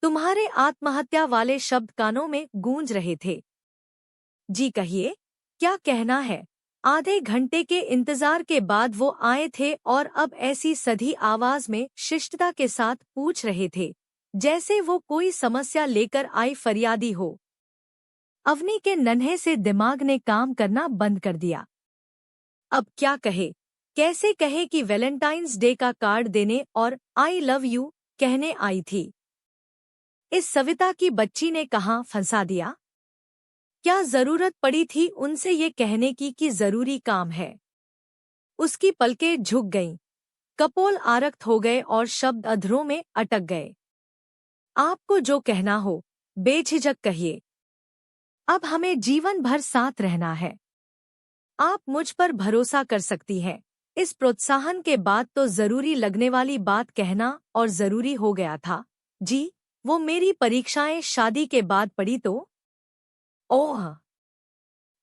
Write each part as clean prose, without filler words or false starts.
तुम्हारे आत्महत्या वाले शब्द कानों में गूंज रहे थे। जी कहिए, क्या कहना है? आधे घंटे के इंतजार के बाद वो आए थे और अब ऐसी सधी आवाज में शिष्टता के साथ पूछ रहे थे, जैसे वो कोई समस्या लेकर आई फरियादी हो। अवनी के नन्हे से दिमाग ने काम करना बंद कर दिया। अब क्या कहे? कैसे कहे कि वैलेंटाइंस डे का कार्ड देने और आई लव यू कहने आई थी। इस सविता की बच्ची ने कहाँ फंसा दिया? क्या जरूरत पड़ी थी उनसे ये कहने की कि जरूरी काम है? उसकी पलकें झुक गईं, कपोल आरक्त हो गए और शब्द अधरों में अटक गए। आपको जो कहना हो, बेझिझक कहिए। अब हमें जीवन भर साथ रहना है। आप मुझ पर भरोसा कर सकती हैं। इस प्रोत्साहन के बाद तो जरूरी लगने वाली बात कहना और जरूरी हो गया था। जी, वो मेरी परीक्षाएं शादी के बाद पड़ी तो? ओह,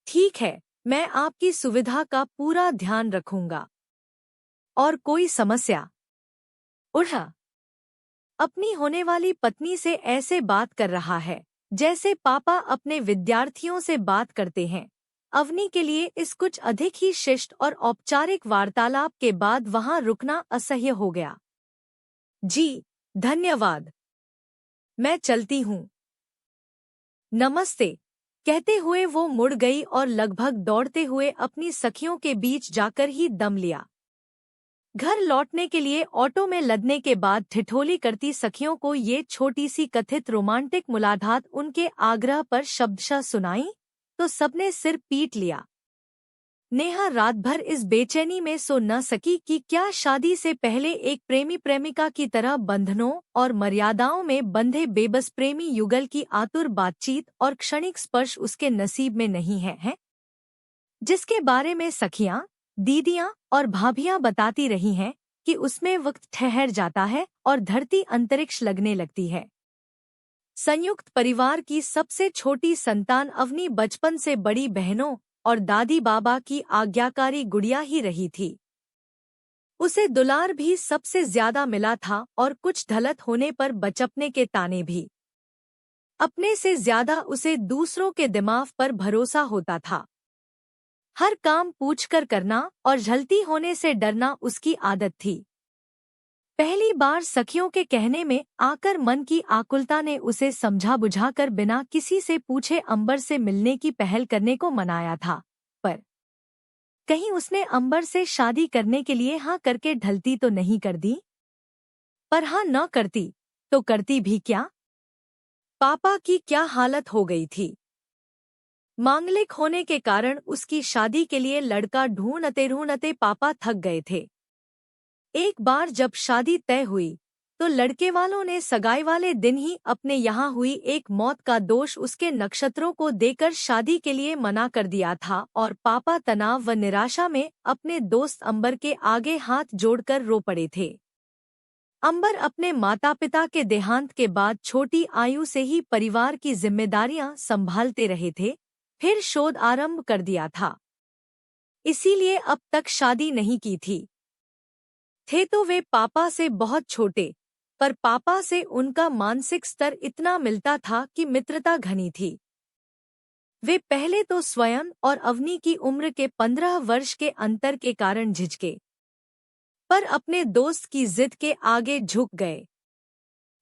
ठीक है, मैं आपकी सुविधा का पूरा ध्यान रखूंगा। और कोई समस्या? उठा, अपनी होने वाली पत्नी से ऐसे बात कर रहा है जैसे पापा अपने विद्यार्थियों से बात करते हैं। अवनी के लिए इस कुछ अधिक ही शिष्ट और औपचारिक वार्तालाप के बाद वहां रुकना असह्य हो गया। जी, धन्यवाद। मैं चलती हूँ। नमस्ते कहते हुए वो मुड़ गई और लगभग दौड़ते हुए अपनी सखियों के बीच जाकर ही दम लिया। घर लौटने के लिए ऑटो में लदने के बाद ठिठोली करती सखियों को ये छोटी सी कथित रोमांटिक मुलाकात उनके आग्रह पर शब्दशः सुनाई तो सबने सिर पीट लिया। नेहा रात भर इस बेचैनी में सो न सकी कि क्या शादी से पहले एक प्रेमी प्रेमिका की तरह बंधनों और मर्यादाओं में बंधे बेबस प्रेमी युगल की आतुर बातचीत और क्षणिक स्पर्श उसके नसीब में नहीं है? जिसके बारे में सखियां, दीदियां और भाभियां बताती रही हैं कि उसमें वक्त ठहर जाता है और धरती अंतरिक्ष लगने लगती है। संयुक्त परिवार की सबसे छोटी संतान अवनी बचपन से बड़ी बहनों और दादी बाबा की आज्ञाकारी गुड़िया ही रही थी। उसे दुलार भी सबसे ज्यादा मिला था और कुछ ढलत होने पर बचपने के ताने भी। अपने से ज्यादा उसे दूसरों के दिमाग पर भरोसा होता था। हर काम पूछकर करना और झलती होने से डरना उसकी आदत थी। पहली बार सखियों के कहने में आकर मन की आकुलता ने उसे समझा बुझाकर बिना किसी से पूछे अंबर से मिलने की पहल करने को मनाया था, पर कहीं उसने अंबर से शादी करने के लिए हाँ करके ढलती तो नहीं कर दी? पर हाँ न करती तो करती भी क्या? पापा की क्या हालत हो गई थी। मांगलिक होने के कारण उसकी शादी के लिए लड़का ढूंढते पापा थक गए थे। एक बार जब शादी तय हुई तो लड़के वालों ने सगाई वाले दिन ही अपने यहाँ हुई एक मौत का दोष उसके नक्षत्रों को देकर शादी के लिए मना कर दिया था और पापा तनाव व निराशा में अपने दोस्त अंबर के आगे हाथ जोड़कर रो पड़े थे। अंबर अपने माता पिता के देहांत के बाद छोटी आयु से ही परिवार की जिम्मेदारियां संभालते रहे थे, फिर शोध आरंभ कर दिया था। इसीलिए अब तक शादी नहीं की थी। थे तो वे पापा से बहुत छोटे, पर पापा से उनका मानसिक स्तर इतना मिलता था कि मित्रता घनी थी। वे पहले तो स्वयं और अवनी की उम्र के 15 वर्ष के अंतर के कारण झिझके, पर अपने दोस्त की जिद के आगे झुक गए।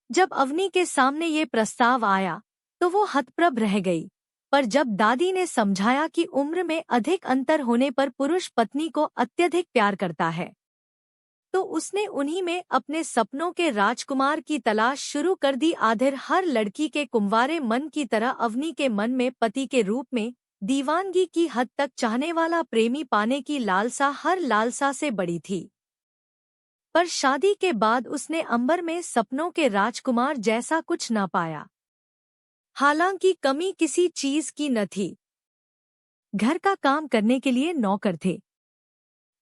जब अवनी के सामने ये प्रस्ताव आया तो वो हतप्रभ रह गई, पर जब दादी ने समझाया कि उम्र में अधिक अंतर होने पर पुरुष पत्नी को अत्यधिक प्यार करता है, तो उसने उन्हीं में अपने सपनों के राजकुमार की तलाश शुरू कर दी। आखिर हर लड़की के कुंवारे मन की तरह अवनी के मन में पति के रूप में दीवानगी की हद तक चाहने वाला प्रेमी पाने की लालसा हर लालसा से बड़ी थी। पर शादी के बाद उसने अंबर में सपनों के राजकुमार जैसा कुछ न पाया। हालांकि कमी किसी चीज की न थी। घर का काम करने के लिए नौकर थे।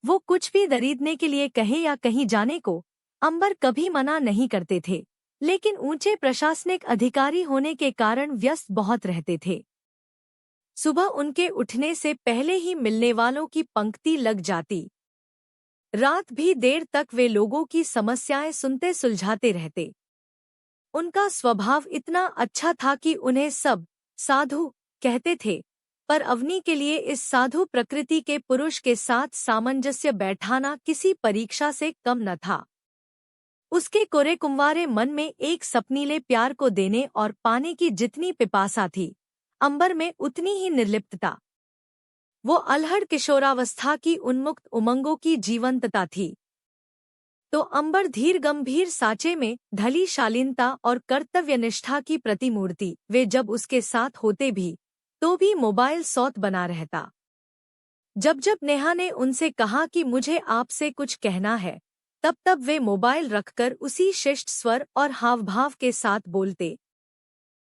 वो कुछ भी खरीदने के लिए कहे या कहीं जाने को अंबर कभी मना नहीं करते थे, लेकिन ऊंचे प्रशासनिक अधिकारी होने के कारण व्यस्त बहुत रहते थे। सुबह उनके उठने से पहले ही मिलने वालों की पंक्ति लग जाती। रात भी देर तक वे लोगों की समस्याएं सुनते सुलझाते रहते। उनका स्वभाव इतना अच्छा था कि उन्हें सब साधु कहते थे, पर अवनी के लिए इस साधु प्रकृति के पुरुष के साथ सामंजस्य बैठाना किसी परीक्षा से कम न था। उसके कोरे कुंवारे मन में एक सपनीले प्यार को देने और पाने की जितनी पिपासा थी, अंबर में उतनी ही निर्लिप्तता। वो अलहड़ किशोरावस्था की उन्मुक्त उमंगों की जीवंतता थी। तो अंबर धीर गंभीर साचे में ढली शालीनता और कर्तव्यनिष्ठा की प्रतिमूर्ति। वे जब उसके साथ होते भी तो भी मोबाइल सौत बना रहता। जब जब नेहा ने उनसे कहा कि मुझे आपसे कुछ कहना है, तब तब वे मोबाइल रखकर उसी शिष्ट स्वर और हावभाव के साथ बोलते,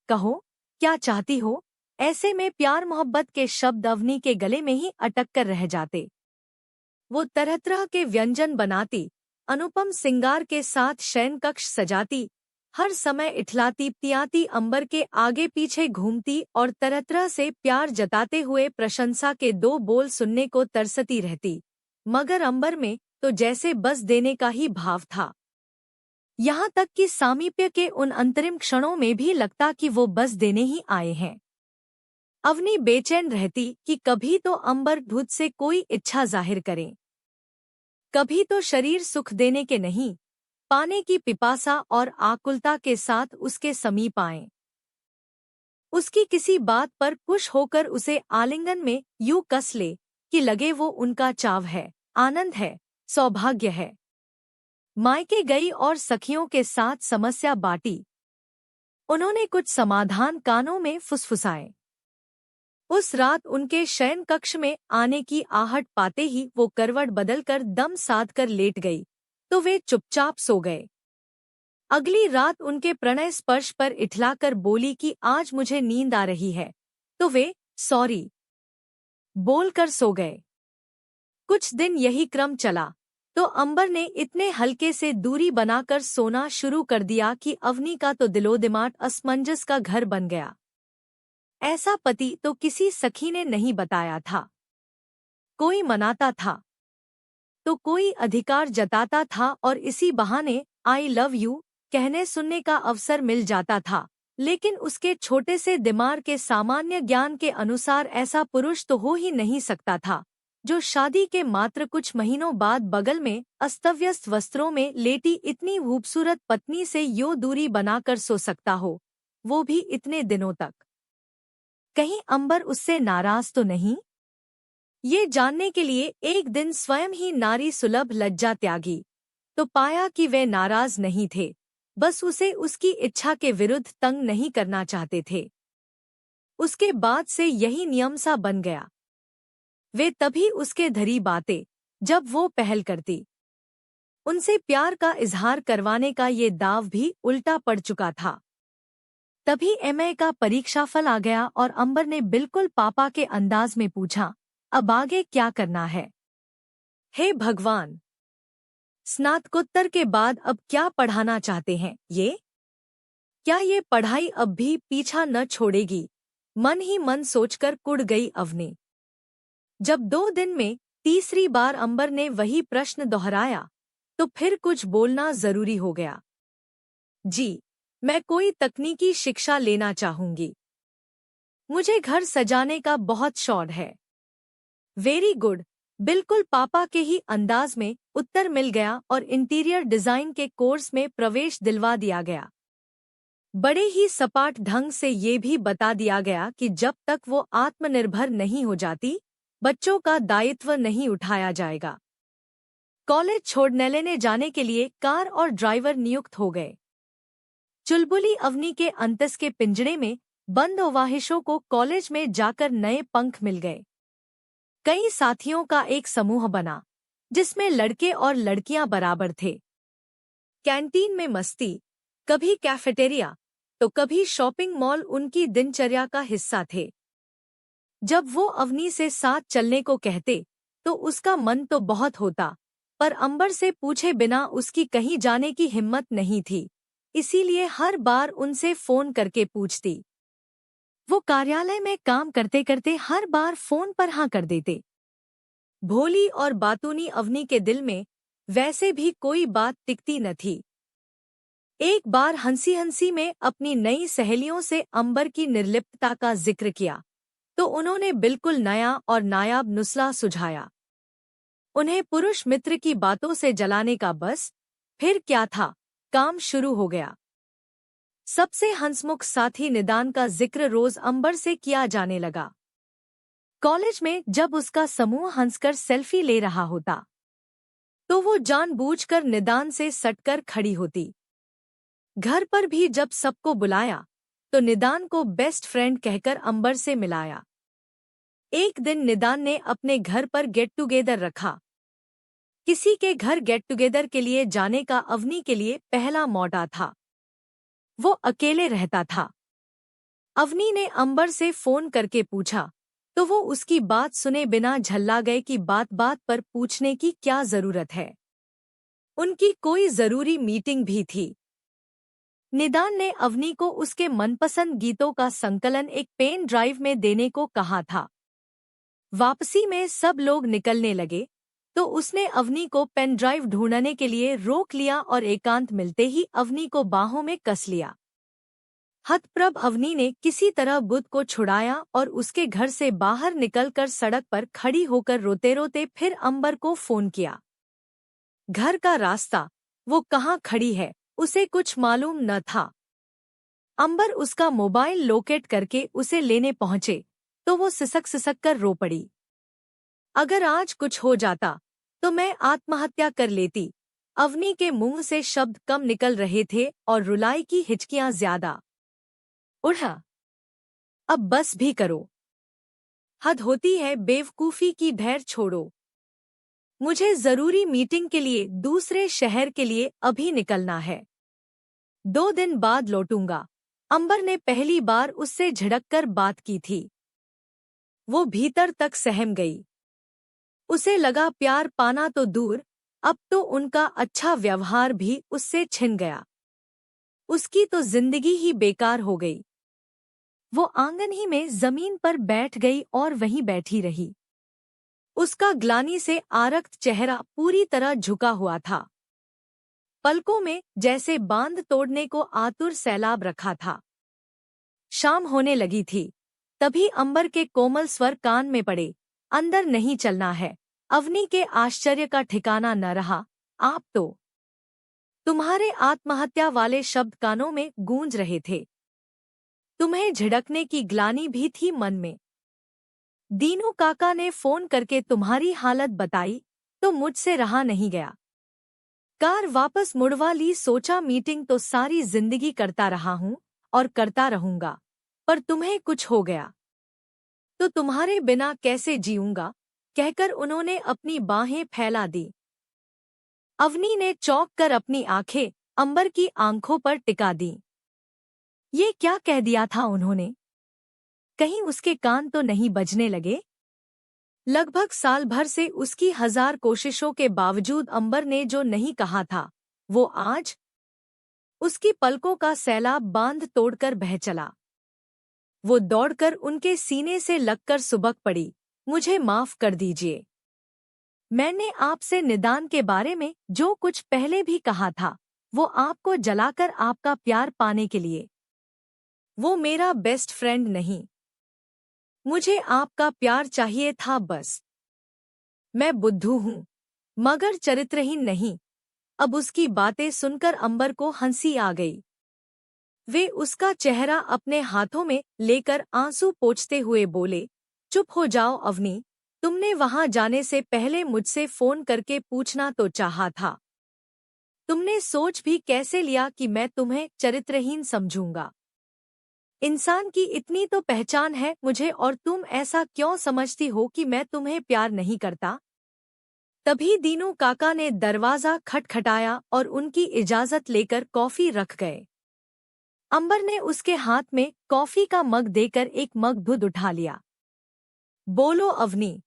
कहो क्या चाहती हो। ऐसे में प्यार मोहब्बत के शब्द अवनी के गले में ही अटक कर रह जाते। वो तरह तरह के व्यंजन बनाती, अनुपम सिंगार के साथ शयन कक्ष सजाती, हर समय इठलाती पियाती अंबर के आगे पीछे घूमती और तरह तरह से प्यार जताते हुए प्रशंसा के दो बोल सुनने को तरसती रहती। मगर अंबर में तो जैसे बस देने का ही भाव था। यहाँ तक कि सामीप्य के उन अंतरिम क्षणों में भी लगता कि वो बस देने ही आए हैं। अवनी बेचैन रहती कि कभी तो अंबर खुद से कोई इच्छा जाहिर करे, कभी तो शरीर सुख देने के नहीं, पाने की पिपासा और आकुलता के साथ उसके समीप आए। उसकी किसी बात पर खुश होकर उसे आलिंगन में यूं कस ले कि लगे वो उनका चाव है, आनंद है, सौभाग्य है। मायके गई और सखियों के साथ समस्या बांटी। उन्होंने कुछ समाधान कानों में फुसफुसाए। उस रात उनके शयन कक्ष में आने की आहट पाते ही वो करवट बदलकर दम साध कर लेट गई, तो वे चुपचाप सो गए। अगली रात उनके प्रणय स्पर्श पर इठलाकर बोली कि आज मुझे नींद आ रही है, तो वे सॉरी बोलकर सो गए। कुछ दिन यही क्रम चला तो अंबर ने इतने हल्के से दूरी बनाकर सोना शुरू कर दिया कि अवनी का तो दिलोदिमाग असमंजस का घर बन गया। ऐसा पति तो किसी सखी ने नहीं बताया था। कोई मनाता था तो कोई अधिकार जताता था और इसी बहाने आई लव यू कहने सुनने का अवसर मिल जाता था। लेकिन उसके छोटे से दिमाग के सामान्य ज्ञान के अनुसार ऐसा पुरुष तो हो ही नहीं सकता था जो शादी के मात्र कुछ महीनों बाद बगल में अस्तव्यस्त वस्त्रों में लेटी इतनी खूबसूरत पत्नी से यो दूरी बनाकर सो सकता हो, वो भी इतने दिनों तक। कहीं अंबर उससे नाराज तो नहीं? ये जानने के लिए एक दिन स्वयं ही नारी सुलभ लज्जा त्यागी, तो पाया कि वे नाराज नहीं थे, बस उसे उसकी इच्छा के विरुद्ध तंग नहीं करना चाहते थे। उसके बाद से यही नियम सा बन गया। वे तभी उसके धरी बातें जब वो पहल करती। उनसे प्यार का इजहार करवाने का ये दाव भी उल्टा पड़ चुका था। तभी एमए का परीक्षाफल आ गया और अंबर ने बिल्कुल पापा के अंदाज में पूछा, अब आगे क्या करना है? हे भगवान, स्नातकोत्तर के बाद अब क्या पढ़ाना चाहते हैं ये? क्या ये पढ़ाई अब भी पीछा न छोड़ेगी? मन ही मन सोचकर कुढ़ गई अवनी। जब 2 दिन में तीसरी बार अंबर ने वही प्रश्न दोहराया तो फिर कुछ बोलना जरूरी हो गया। जी, मैं कोई तकनीकी शिक्षा लेना चाहूंगी। मुझे घर सजाने का बहुत शौक है। वेरी गुड, बिल्कुल पापा के ही अंदाज में उत्तर मिल गया और इंटीरियर डिजाइन के कोर्स में प्रवेश दिलवा दिया गया। बड़े ही सपाट ढंग से ये भी बता दिया गया कि जब तक वो आत्मनिर्भर नहीं हो जाती, बच्चों का दायित्व नहीं उठाया जाएगा। कॉलेज छोड़ने लेने जाने के लिए कार और ड्राइवर नियुक्त हो गए। चुलबुली अवनी के अंतस के पिंजड़े में बंद अवाहिशों को कॉलेज में जाकर नए पंख मिल गए। कई साथियों का एक समूह बना जिसमें लड़के और लड़कियां बराबर थे। कैंटीन में मस्ती, कभी कैफेटेरिया तो कभी शॉपिंग मॉल उनकी दिनचर्या का हिस्सा थे। जब वो अवनी से साथ चलने को कहते तो उसका मन तो बहुत होता, पर अंबर से पूछे बिना उसकी कहीं जाने की हिम्मत नहीं थी, इसीलिए हर बार उनसे फोन करके पूछती। वो कार्यालय में काम करते करते हर बार फोन पर हाँ कर देते। भोली और बातूनी अवनी के दिल में वैसे भी कोई बात टिकती न थी। एक बार हंसी हंसी में अपनी नई सहेलियों से अंबर की निर्लिप्तता का जिक्र किया तो उन्होंने बिल्कुल नया और नायाब नुस्खा सुझाया। उन्हें पुरुष मित्र की बातों से जलाने का बस फिर क्या था, काम शुरू हो गया। सबसे हंसमुख साथी निदान का जिक्र रोज अंबर से किया जाने लगा। कॉलेज में जब उसका समूह हंसकर सेल्फी ले रहा होता तो वो जानबूझकर निदान से सटकर खड़ी होती। घर पर भी जब सबको बुलाया तो निदान को बेस्ट फ्रेंड कहकर अंबर से मिलाया। एक दिन निदान ने अपने घर पर गेट टुगेदर रखा। किसी के घर गेट टुगेदर के लिए जाने का अवनी के लिए पहला मौका था। वो अकेले रहता था। अवनी ने अंबर से फोन करके पूछा तो वो उसकी बात सुने बिना झल्ला गए कि बात बात पर पूछने की क्या जरूरत है। उनकी कोई जरूरी मीटिंग भी थी। निदान ने अवनी को उसके मनपसंद गीतों का संकलन एक पेन ड्राइव में देने को कहा था। वापसी में सब लोग निकलने लगे तो उसने अवनी को पेन ड्राइव ढूंढने के लिए रोक लिया और एकांत मिलते ही अवनी को बाहों में कस लिया। हतप्रभ अवनी ने किसी तरह बुध को छुड़ाया और उसके घर से बाहर निकलकर सड़क पर खड़ी होकर रोते रोते फिर अंबर को फोन किया। घर का रास्ता, वो कहाँ खड़ी है, उसे कुछ मालूम न था। अंबर उसका मोबाइल लोकेट करके उसे लेने पहुंचे तो वो सिसक कर रो पड़ी। अगर आज कुछ हो जाता तो मैं आत्महत्या कर लेती। अवनी के मुंह से शब्द कम निकल रहे थे और रुलाई की हिचकियां ज्यादा। उड़ा, अब बस भी करो। हद होती है, बेवकूफी की भैर छोड़ो। मुझे जरूरी मीटिंग के लिए दूसरे शहर के लिए अभी निकलना है। 2 दिन बाद लौटूंगा। अंबर ने पहली बार उससे झिड़ककर बात की थी। वो भीतर तक सहम गई। उसे लगा प्यार पाना तो दूर, अब तो उनका अच्छा व्यवहार भी उससे छिन गया। उसकी तो जिंदगी ही बेकार हो गई। वो आंगन ही में जमीन पर बैठ गई और वहीं बैठी रही। उसका ग्लानि से आरक्त चेहरा पूरी तरह झुका हुआ था। पलकों में जैसे बांध तोड़ने को आतुर सैलाब रखा था। शाम होने लगी थी। तभी अंबर के कोमल स्वर कान में पड़े, अंदर नहीं चलना है। अवनी के आश्चर्य का ठिकाना न रहा। आप तो, तुम्हारे आत्महत्या वाले शब्द कानों में गूंज रहे थे। तुम्हें झिड़कने की ग्लानि भी थी मन में। दीनू काका ने फोन करके तुम्हारी हालत बताई तो मुझसे रहा नहीं गया। कार वापस मुड़वा ली। सोचा मीटिंग तो सारी जिंदगी करता रहा हूं और करता रहूंगा, पर तुम्हें कुछ हो गया तो तुम्हारे बिना कैसे जीऊंगा, कहकर उन्होंने अपनी बाहें फैला दी। अवनी ने चौंक कर अपनी आंखें अंबर की आंखों पर टिका दी। ये क्या कह दिया था उन्होंने? कहीं उसके कान तो नहीं बजने लगे? लगभग साल भर से उसकी 1000 कोशिशों के बावजूद अंबर ने जो नहीं कहा था वो आज उसकी पलकों का सैलाब बांध तोड़कर बह चला। वो दौड़कर उनके सीने से लगकर सुबक पड़ी। मुझे माफ कर दीजिए। मैंने आपसे निदान के बारे में जो कुछ पहले भी कहा था वो आपको जलाकर आपका प्यार पाने के लिए। वो मेरा बेस्ट फ्रेंड नहीं। मुझे आपका प्यार चाहिए था बस। मैं बुद्धू हूँ मगर चरित्रहीन नहीं। अब उसकी बातें सुनकर अंबर को हंसी आ गई। वे उसका चेहरा अपने हाथों में लेकर आंसू पोंछते हुए बोले, चुप हो जाओ अवनी, तुमने वहां जाने से पहले मुझसे फोन करके पूछना तो चाहा था। तुमने सोच भी कैसे लिया कि मैं तुम्हें चरित्रहीन समझूंगा। इंसान की इतनी तो पहचान है मुझे, और तुम ऐसा क्यों समझती हो कि मैं तुम्हें प्यार नहीं करता? तभी दीनू काका ने दरवाजा खटखटाया और उनकी इजाजत लेकर कॉफी रख गए। अंबर ने उसके हाथ में कॉफी का मग देकर एक मग दूध उठा लिया। बोलो अवनी,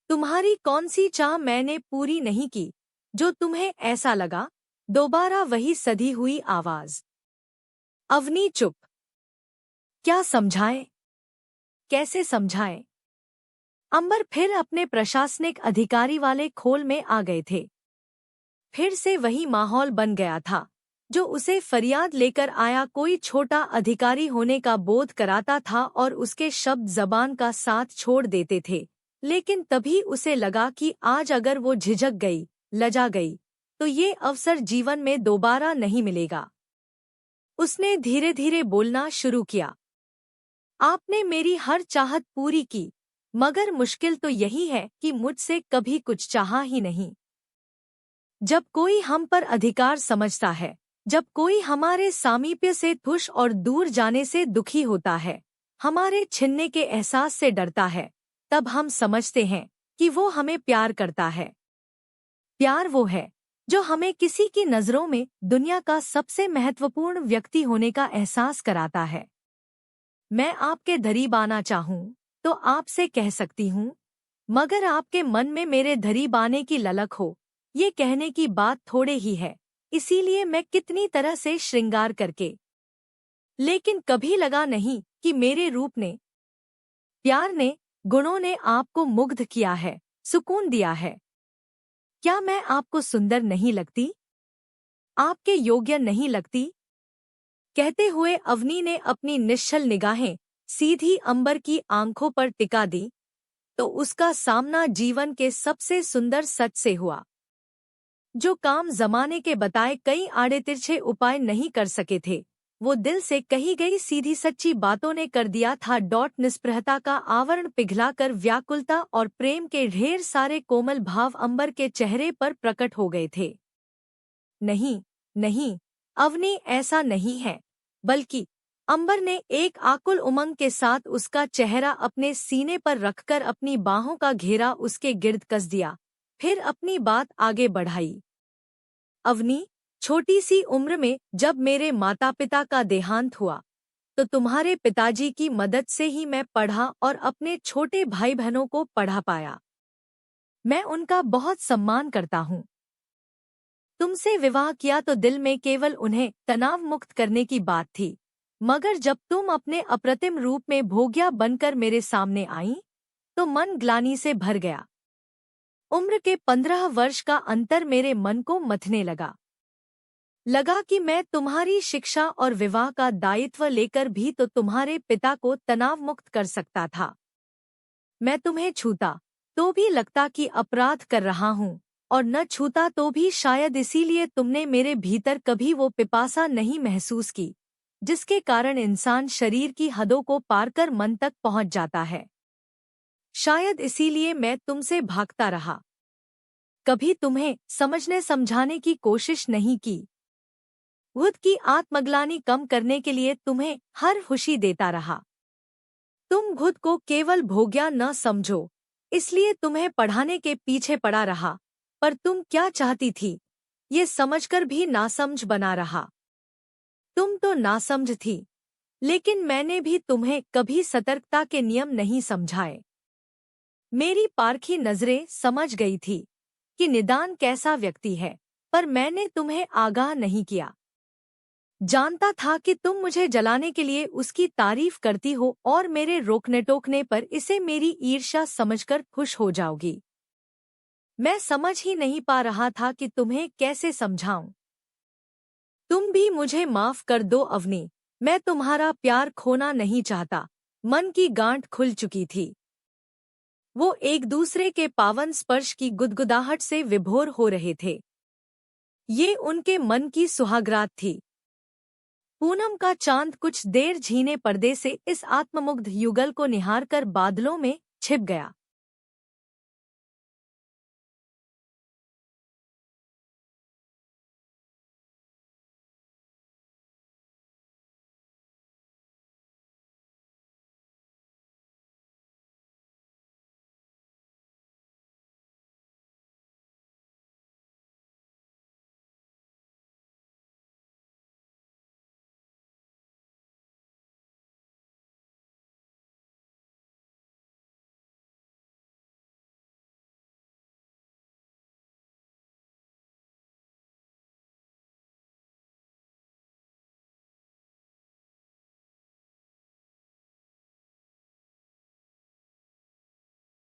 तुम्हारी कौन सी चाह मैंने पूरी नहीं की जो तुम्हें ऐसा लगा? दोबारा वही सधी हुई आवाज। अवनी चुप। क्या समझाएं? कैसे समझाएं? अंबर फिर अपने प्रशासनिक अधिकारी वाले खोल में आ गए थे। फिर से वही माहौल बन गया था जो उसे फरियाद लेकर आया कोई छोटा अधिकारी होने का बोध कराता था और उसके शब्द जबान का साथ छोड़ देते थे। लेकिन तभी उसे लगा कि आज अगर वो झिझक गई, लजा गई, तो ये अवसर जीवन में दोबारा नहीं मिलेगा। उसने धीरे धीरे बोलना शुरू किया। आपने मेरी हर चाहत पूरी की, मगर मुश्किल तो यही है कि मुझसे कभी कुछ चाहा ही नहीं। जब कोई हम पर अधिकार समझता है, जब कोई हमारे सामीप्य से खुश और दूर जाने से दुखी होता है, हमारे छिनने के एहसास से डरता है, तब हम समझते हैं कि वो हमें प्यार करता है। प्यार वो है जो हमें किसी की नज़रों में दुनिया का सबसे महत्वपूर्ण व्यक्ति होने का एहसास कराता है। मैं आपके करीब आना चाहूँ तो आपसे कह सकती हूँ, मगर आपके मन में मेरे करीब आने की ललक हो, ये कहने की बात थोड़े ही है। इसीलिए मैं कितनी तरह से श्रृंगार करके, लेकिन कभी लगा नहीं कि मेरे रूप ने, प्यार ने, गुणों ने आपको मुग्ध किया है, सुकून दिया है। क्या मैं आपको सुंदर नहीं लगती, आपके योग्य नहीं लगती? कहते हुए अवनी ने अपनी निश्चल निगाहें सीधी अंबर की आंखों पर टिका दी, तो उसका सामना जीवन के सबसे सुंदर सच से हुआ। जो काम जमाने के बताए कई आड़े तिरछे उपाय नहीं कर सके थे, वो दिल से कही गई सीधी सच्ची बातों ने कर दिया था। निस्पृहता का आवरण पिघलाकर व्याकुलता और प्रेम के ढेर सारे कोमल भाव अंबर के चेहरे पर प्रकट हो गए थे। नहीं, नहीं, अवनी ऐसा नहीं है, बल्कि अंबर ने एक आकुल उमंग के साथ उसका चेहरा अपने सीने पर रखकर अपनी बाहों का घेरा उसके गिर्द कस दिया, फिर अपनी बात आगे बढ़ाई। अवनी, छोटी सी उम्र में जब मेरे माता पिता का देहांत हुआ, तो तुम्हारे पिताजी की मदद से ही मैं पढ़ा और अपने छोटे भाई बहनों को पढ़ा पाया। मैं उनका बहुत सम्मान करता हूँ। तुमसे विवाह किया तो दिल में केवल उन्हें तनाव मुक्त करने की बात थी, मगर जब तुम अपने अप्रतिम रूप में भोग्या बनकर मेरे सामने आईं, तो मन ग्लानि से भर गया। उम्र के 15 वर्ष का अंतर मेरे मन को मथने लगा कि मैं तुम्हारी शिक्षा और विवाह का दायित्व लेकर भी तो तुम्हारे पिता को तनाव मुक्त कर सकता था। मैं तुम्हें छूता तो भी लगता कि अपराध कर रहा हूँ, और न छूता तो भी शायद इसीलिए तुमने मेरे भीतर कभी वो पिपासा नहीं महसूस की, जिसके कारण इंसान शरीर की हदों को पार कर मन तक पहुँच जाता है। शायद इसीलिए मैं तुमसे भागता रहा, कभी तुम्हें समझने समझाने की कोशिश नहीं की। खुद की आत्मग्लानि कम करने के लिए तुम्हें हर खुशी देता रहा। तुम खुद को केवल भोग्या न समझो, इसलिए तुम्हें पढ़ाने के पीछे पड़ा रहा, पर तुम क्या चाहती थी, ये समझकर भी नासमझ बना रहा। तुम तो नासमझ थी, लेकिन मैंने भी तुम्हें कभी सतर्कता के नियम नहीं समझाए। मेरी पारखी नजरें समझ गई थी कि निदान कैसा व्यक्ति है, पर मैंने तुम्हें आगाह नहीं किया। जानता था कि तुम मुझे जलाने के लिए उसकी तारीफ करती हो और मेरे रोकने टोकने पर इसे मेरी ईर्ष्या समझकर खुश हो जाओगी। मैं समझ ही नहीं पा रहा था कि तुम्हें कैसे समझाऊं। तुम भी मुझे माफ कर दो अवनी, मैं तुम्हारा प्यार खोना नहीं चाहता। मन की गांठ खुल चुकी थी। वो एक दूसरे के पावन स्पर्श की गुदगुदाहट से विभोर हो रहे थे। ये उनके मन की सुहागरात थी। पूनम का चांद कुछ देर झीने पर्दे से इस आत्ममुग्ध युगल को निहारकर बादलों में छिप गया।